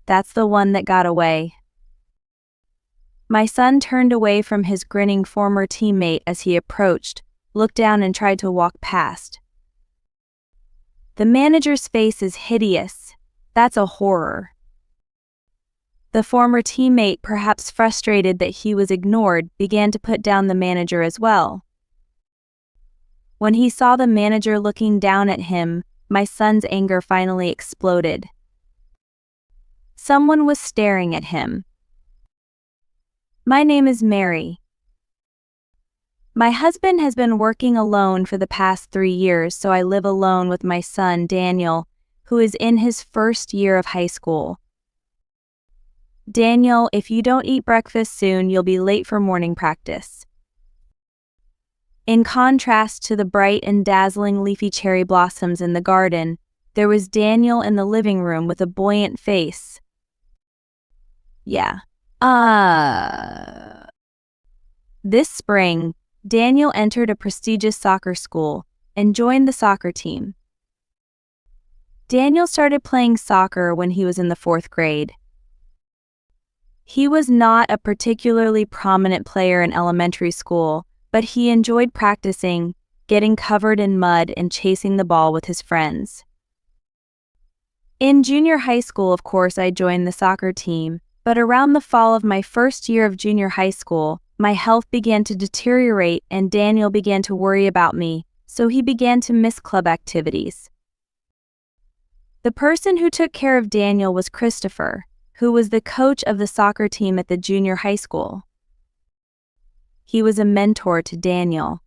That's the one that got away." My son turned away from his grinning former teammate as he approached, looked down and tried to walk past. "The manager's face is hideous. That's a horror." The former teammate, perhaps frustrated that he was ignored, began to put down the manager as well. When he saw the manager looking down at him, my son's anger finally exploded. Someone was staring at him. "My name is Mary. My husband has been working alone for the past 3 years, so I live alone with my son, Daniel, who is in his first year of high school. Daniel, if you don't eat breakfast soon, you'll be late for morning practice." In contrast to the bright and dazzling leafy cherry blossoms in the garden, there was Daniel in the living room with a buoyant face. This spring, Daniel entered a prestigious soccer school and joined the soccer team. Daniel started playing soccer when he was in the 4th grade. He was not a particularly prominent player in elementary school, but he enjoyed practicing, getting covered in mud, and chasing the ball with his friends. In junior high school, of course, I joined the soccer team, but around the fall of my first year of junior high school, my health began to deteriorate and Daniel began to worry about me, so he began to miss club activities. The person who took care of Daniel was Christopher, who was the coach of the soccer team at the junior high school. He was a mentor to Daniel.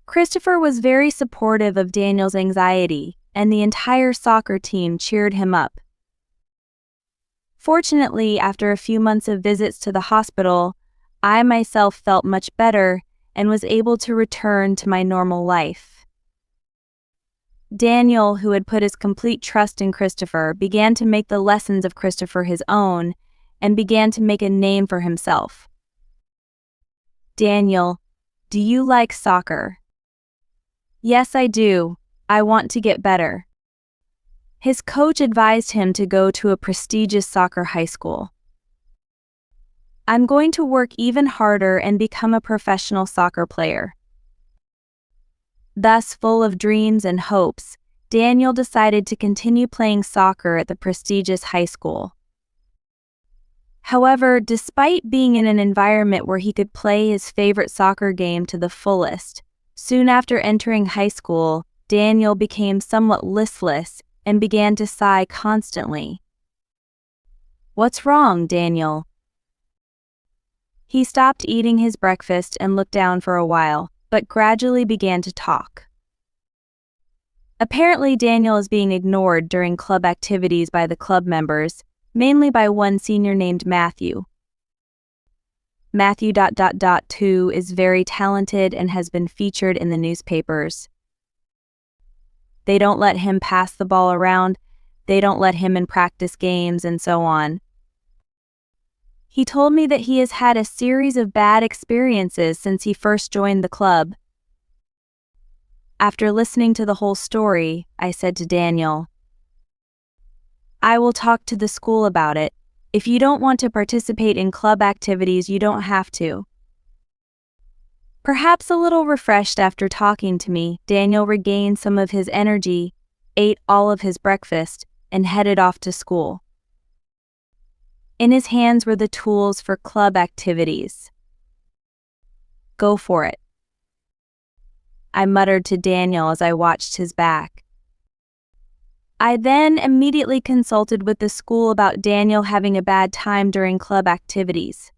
Christopher was very supportive of Daniel's anxiety, and the entire soccer team cheered him up. Fortunately, after a few months of visits to the hospital, I myself felt much better and was able to return to my normal life. Daniel, who had put his complete trust in Christopher, began to make the lessons of Christopher his own and began to make a name for himself. "Daniel, do you like soccer?" "Yes, I do. I want to get better." His coach advised him to go to a prestigious soccer high school. "I'm going to work even harder and become a professional soccer player." Thus, full of dreams and hopes, Daniel decided to continue playing soccer at the prestigious high school. However, despite being in an environment where he could play his favorite soccer game to the fullest, soon after entering high school, Daniel became somewhat listless and began to sigh constantly. "What's wrong, Daniel?" He stopped eating his breakfast and looked down for a while, but gradually began to talk. Apparently, Daniel is being ignored during club activities by the club members, mainly by one senior named Matthew. Matthew .. is very talented and has been featured in the newspapers. They don't let him pass the ball around, they don't let him in practice games, and so on. He told me that he has had a series of bad experiences since he first joined the club. After listening to the whole story, I said to Daniel, "I will talk to the school about it. If you don't want to participate in club activities, you don't have to." Perhaps a little refreshed after talking to me, Daniel regained some of his energy, ate all of his breakfast, and headed off to school. In his hands were the tools for club activities. "Go for it," I muttered to Daniel as I watched his back. I then immediately consulted with the school about Daniel having a bad time during club activities.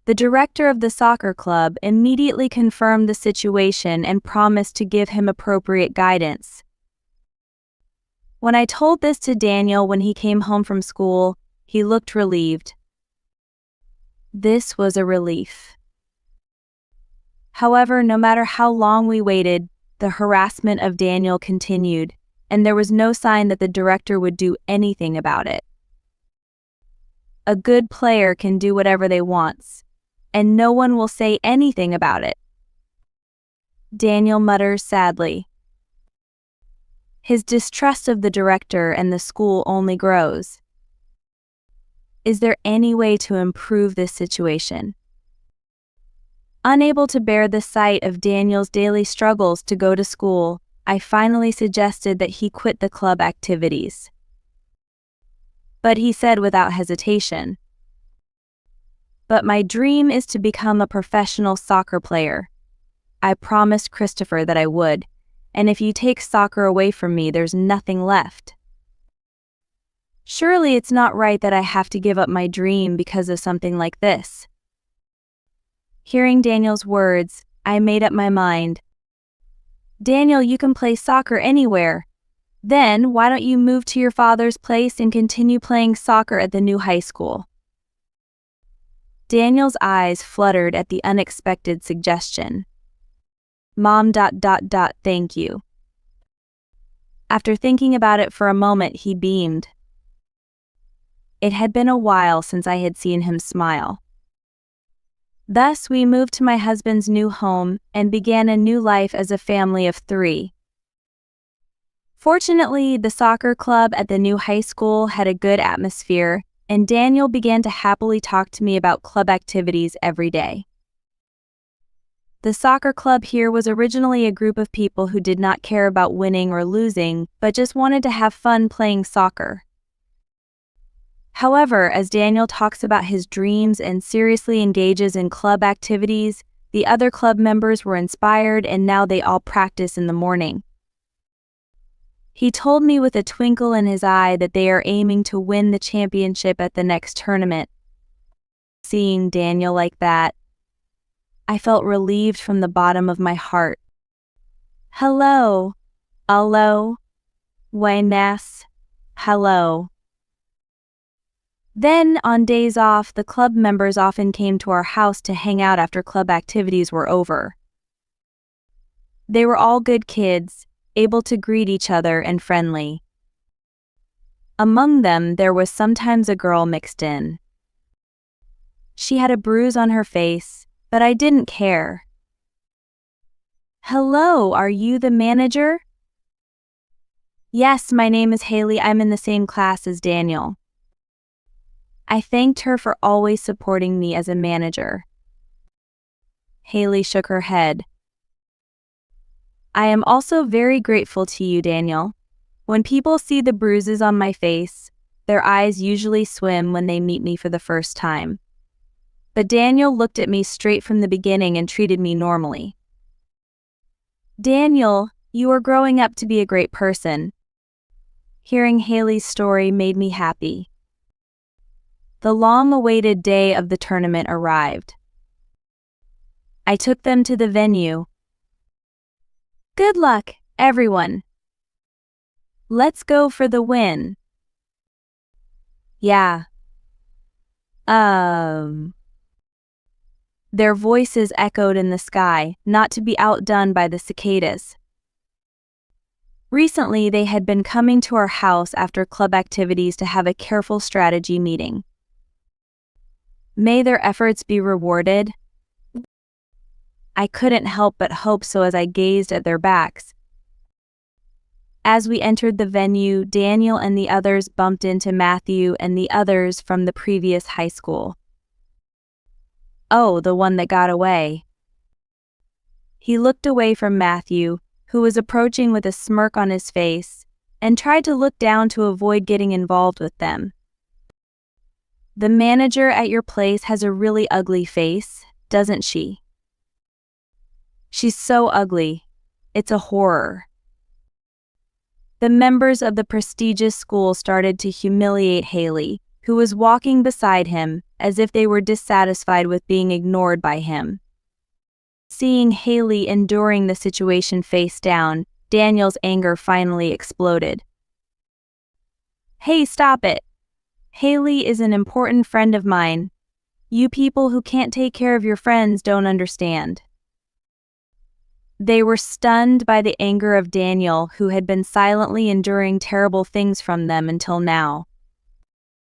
The director of the soccer club immediately confirmed the situation and promised to give him appropriate guidance. When I told this to Daniel when he came home from school, he looked relieved. This was a relief. However, no matter how long we waited, the harassment of Daniel continued, and there was no sign that the director would do anything about it. A good player can do whatever they want, and no one will say anything about it. Daniel mutters sadly. His distrust of the director and the school only grows. Is there any way to improve this situation? Unable to bear the sight of Daniel's daily struggles to go to school, I finally suggested that he quit the club activities. But he said without hesitation, "But my dream is to become a professional soccer player. I promised Christopher that I would, and if you take soccer away from me, there's nothing left. Surely it's not right that I have to give up my dream because of something like this." Hearing Daniel's words, I made up my mind. "Daniel, you can play soccer anywhere. Then, why don't you move to your father's place and continue playing soccer at the new high school?" Daniel's eyes fluttered at the unexpected suggestion. "Mom, thank you." After thinking about it for a moment, he beamed. It had been a while since I had seen him smile. Thus, we moved to my husband's new home and began a new life as a family of 3. Fortunately, the soccer club at the new high school had a good atmosphere, and Daniel began to happily talk to me about club activities every day. The soccer club here was originally a group of people who did not care about winning or losing, but just wanted to have fun playing soccer. However, as Daniel talks about his dreams and seriously engages in club activities, the other club members were inspired and now they all practice in the morning. He told me with a twinkle in his eye that they are aiming to win the championship at the next tournament. Seeing Daniel like that, I felt relieved from the bottom of my heart. Hello. Buenas. Hello. Then, on days off, the club members often came to our house to hang out after club activities were over. They were all good kids, able to greet each other and friendly. Among them, there was sometimes a girl mixed in. She had a bruise on her face, but I didn't care. "Hello, are you the manager?" "Yes, my name is Haley. I'm in the same class as Daniel." I thanked her for always supporting me as a manager. Haley shook her head. "I am also very grateful to you, Daniel. When people see the bruises on my face, their eyes usually swim when they meet me for the first time. But Daniel looked at me straight from the beginning and treated me normally." "Daniel, you are growing up to be a great person." Hearing Haley's story made me happy. The long-awaited day of the tournament arrived. I took them to the venue. "Good luck, everyone. Let's go for the win." "Yeah. Their voices echoed in the sky, not to be outdone by the cicadas. Recently, they had been coming to our house after club activities to have a careful strategy meeting. May their efforts be rewarded. I couldn't help but hope so as I gazed at their backs. As we entered the venue, Daniel and the others bumped into Matthew and the others from the previous high school. Oh, the one that got away. He looked away from Matthew, who was approaching with a smirk on his face, and tried to look down to avoid getting involved with them. "The manager at your place has a really ugly face, doesn't she?" "She's so ugly. It's a horror." The members of the prestigious school started to humiliate Haley, who was walking beside him, as if they were dissatisfied with being ignored by him. Seeing Haley enduring the situation face down, Daniel's anger finally exploded. "Hey, stop it. Haley is an important friend of mine. You people who can't take care of your friends don't understand." They were stunned by the anger of Daniel, who had been silently enduring terrible things from them until now.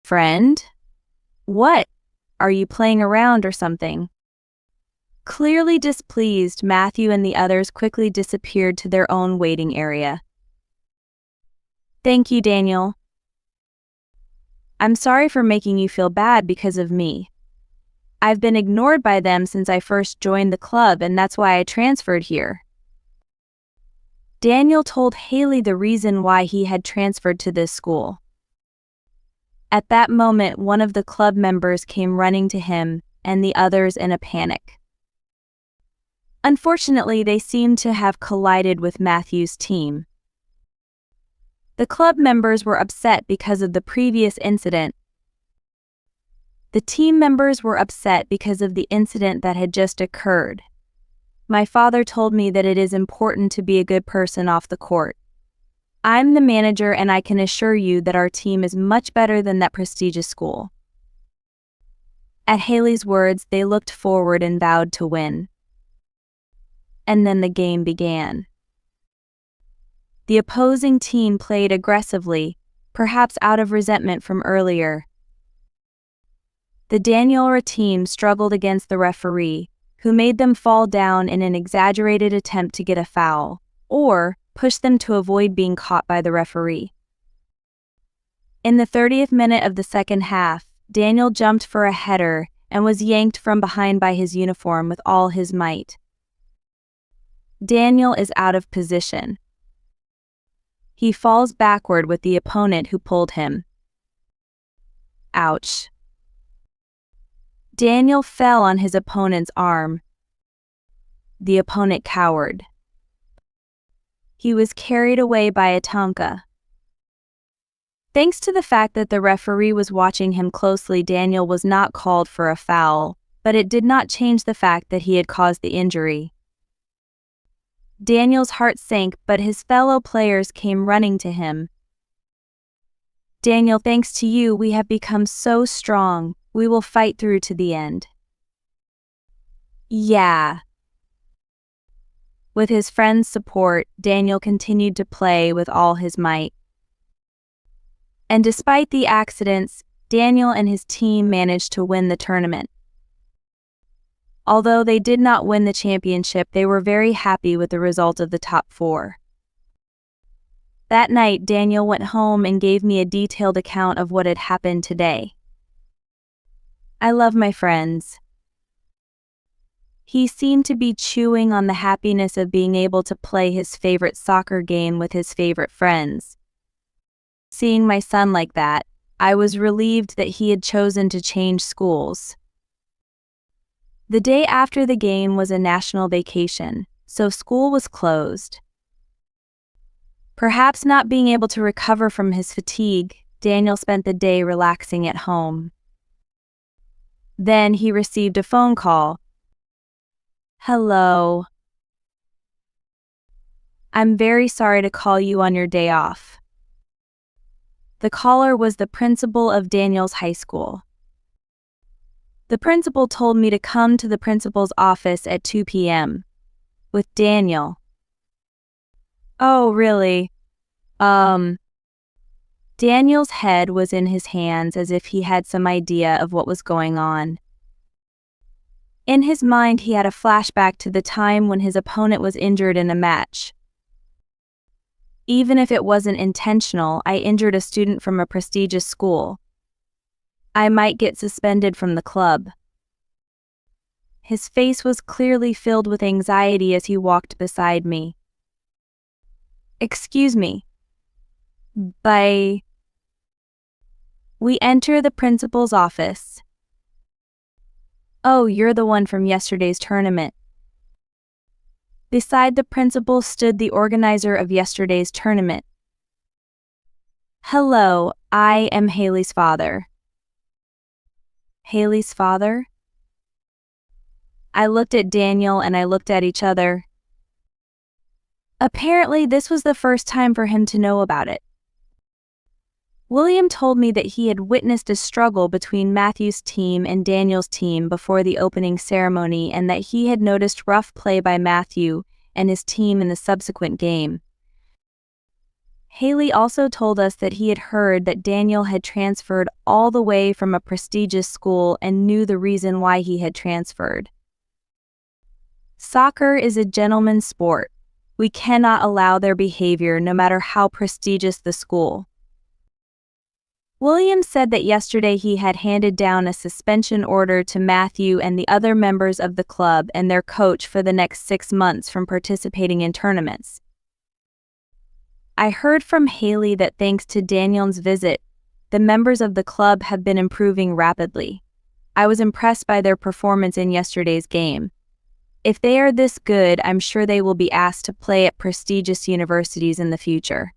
"Friend? What? Are you playing around or something?" Clearly displeased, Matthew and the others quickly disappeared to their own waiting area. Thank you, Daniel. I'm sorry for making you feel bad because of me. I've been ignored by them since I first joined the club, and that's why I transferred here. Daniel told Haley the reason why he had transferred to this school. At that moment, one of the club members came running to him, and the others in a panic. Unfortunately, they seemed to have collided with Matthew's team. The club members were upset because of the previous incident. The team members were upset because of the incident that had just occurred. My father told me that it is important to be a good person off the court. I'm the manager, and I can assure you that our team is much better than that prestigious school. At Haley's words, they looked forward and vowed to win. And then the game began. The opposing team played aggressively, perhaps out of resentment from earlier. The Daniel team struggled against the referee, who made them fall down in an exaggerated attempt to get a foul, or push them to avoid being caught by the referee. In the 30th minute of the second half, Daniel jumped for a header and was yanked from behind by his uniform with all his might. Daniel is out of position. He falls backward with the opponent who pulled him. Ouch. Daniel fell on his opponent's arm. The opponent cowered. He was carried away by a tonka. Thanks to the fact that the referee was watching him closely, Daniel was not called for a foul, but it did not change the fact that he had caused the injury. Daniel's heart sank, but his fellow players came running to him. Daniel, thanks to you, we have become so strong. We will fight through to the end. Yeah. With his friends' support, Daniel continued to play with all his might. And despite the accidents, Daniel and his team managed to win the tournament. Although they did not win the championship, they were very happy with the result of the top 4. That night, Daniel went home and gave me a detailed account of what had happened today. I love my friends. He seemed to be chewing on the happiness of being able to play his favorite soccer game with his favorite friends. Seeing my son like that, I was relieved that he had chosen to change schools. The day after the game was a national vacation, so school was closed. Perhaps not being able to recover from his fatigue, Daniel spent the day relaxing at home. Then he received a phone call. Hello. I'm very sorry to call you on your day off. The caller was the principal of Daniel's high school. The principal told me to come to the principal's office at 2 p.m. with Daniel. Oh, really? Daniel's head was in his hands as if he had some idea of what was going on. In his mind, he had a flashback to the time when his opponent was injured in a match. Even if it wasn't intentional, I injured a student from a prestigious school. I might get suspended from the club. His face was clearly filled with anxiety as he walked beside me. Excuse me. Bye. We enter the principal's office. Oh, you're the one from yesterday's tournament. Beside the principal stood the organizer of yesterday's tournament. Hello, I am Haley's father. Haley's father? I looked at Daniel and I looked at each other. Apparently, this was the first time for him to know about it. William told me that he had witnessed a struggle between Matthew's team and Daniel's team before the opening ceremony, and that he had noticed rough play by Matthew and his team in the subsequent game. Haley also told us that he had heard that Daniel had transferred all the way from a prestigious school and knew the reason why he had transferred. Soccer is a gentleman's sport. We cannot allow their behavior no matter how prestigious the school. William said that yesterday he had handed down a suspension order to Matthew and the other members of the club and their coach for the next 6 months from participating in tournaments. I heard from Haley that thanks to Daniel's visit, the members of the club have been improving rapidly. I was impressed by their performance in yesterday's game. If they are this good, I'm sure they will be asked to play at prestigious universities in the future.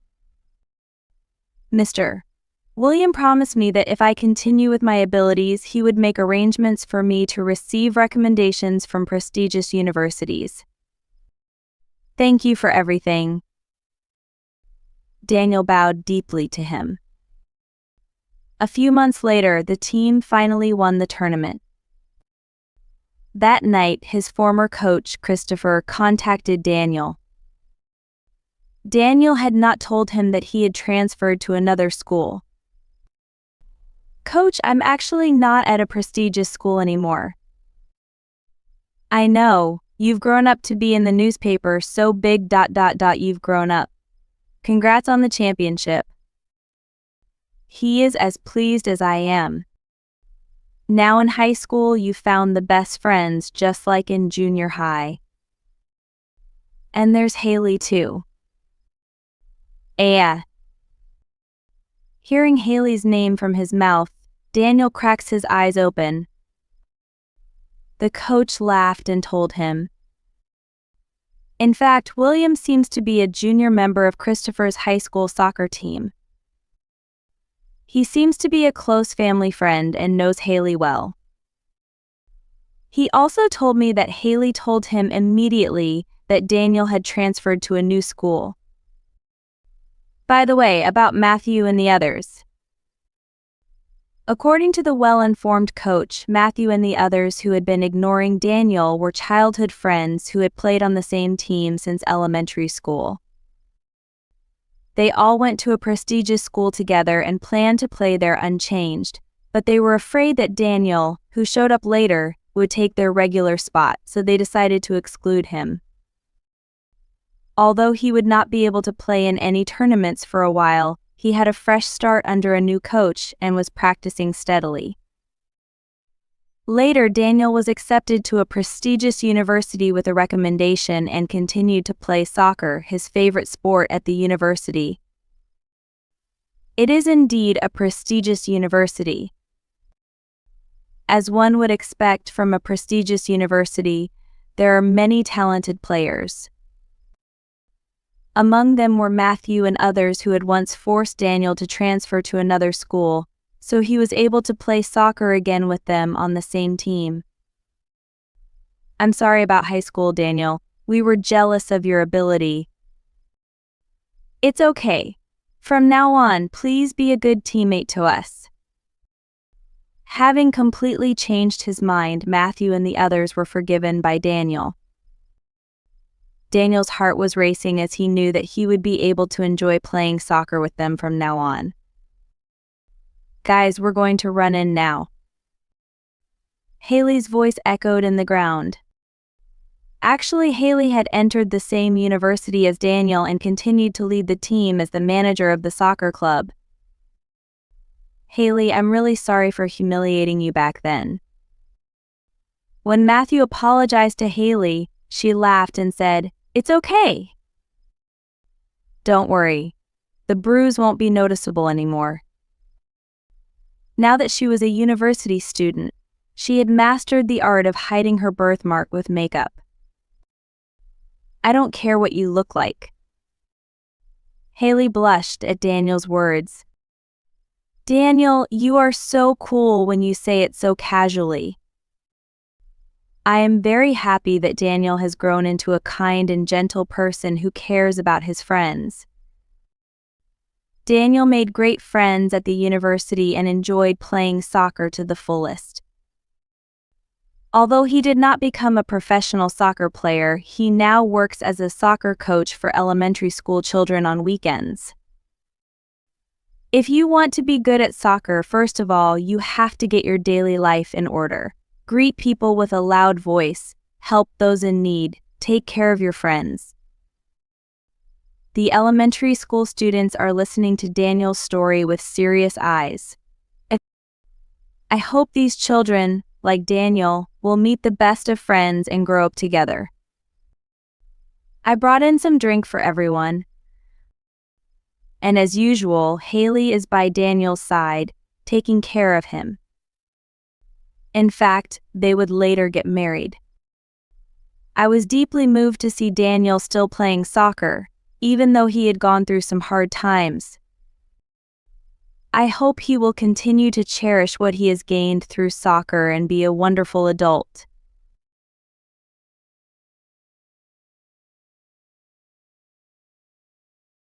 Mr. William promised me that if I continue with my abilities, he would make arrangements for me to receive recommendations from prestigious universities. Thank you for everything. Daniel bowed deeply to him. A few months later, the team finally won the tournament. That night, his former coach, Christopher, contacted Daniel. Daniel had not told him that he had transferred to another school. Coach, I'm actually not at a prestigious school anymore. I know, you've grown up to be in the newspaper, so big ... you've grown up. Congrats on the championship. He is as pleased as I am. Now in high school, you found the best friends just like in junior high. And there's Haley too. Aita. Hearing Haley's name from his mouth, Daniel cracks his eyes open. The coach laughed and told him. In fact, William seems to be a junior member of Christopher's high school soccer team. He seems to be a close family friend and knows Haley well. He also told me that Haley told him immediately that Daniel had transferred to a new school. By the way, about Matthew and the others. According to the well-informed coach, Matthew and the others who had been ignoring Daniel were childhood friends who had played on the same team since elementary school. They all went to a prestigious school together and planned to play there unchanged, but they were afraid that Daniel, who showed up later, would take their regular spot, so they decided to exclude him. Although he would not be able to play in any tournaments for a while, he had a fresh start under a new coach and was practicing steadily. Later, Daniel was accepted to a prestigious university with a recommendation and continued to play soccer, his favorite sport at the university. It is indeed a prestigious university. As one would expect from a prestigious university, there are many talented players. Among them were Matthew and others who had once forced Daniel to transfer to another school, so he was able to play soccer again with them on the same team. I'm sorry about high school, Daniel. We were jealous of your ability. It's okay. From now on, please be a good teammate to us. Having completely changed his mind, Matthew and the others were forgiven by Daniel. Daniel's heart was racing as he knew that he would be able to enjoy playing soccer with them from now on. Guys, we're going to run in now. Haley's voice echoed in the ground. Actually, Haley had entered the same university as Daniel and continued to lead the team as the manager of the soccer club. Haley, I'm really sorry for humiliating you back then. When Matthew apologized to Haley, she laughed and said, "It's okay. Don't worry. The bruise won't be noticeable anymore." Now that she was a university student, she had mastered the art of hiding her birthmark with makeup. I don't care what you look like. Haley blushed at Daniel's words. Daniel, you are so cool when you say it so casually. I am very happy that Daniel has grown into a kind and gentle person who cares about his friends. Daniel made great friends at the university and enjoyed playing soccer to the fullest. Although he did not become a professional soccer player, he now works as a soccer coach for elementary school children on weekends. If you want to be good at soccer, first of all, you have to get your daily life in order. Greet people with a loud voice, help those in need, take care of your friends. The elementary school students are listening to Daniel's story with serious eyes. I hope these children, like Daniel, will meet the best of friends and grow up together. I brought in some drink for everyone. And as usual, Haley is by Daniel's side, taking care of him. In fact, they would later get married. I was deeply moved to see Daniel still playing soccer, even though he had gone through some hard times. I hope he will continue to cherish what he has gained through soccer and be a wonderful adult.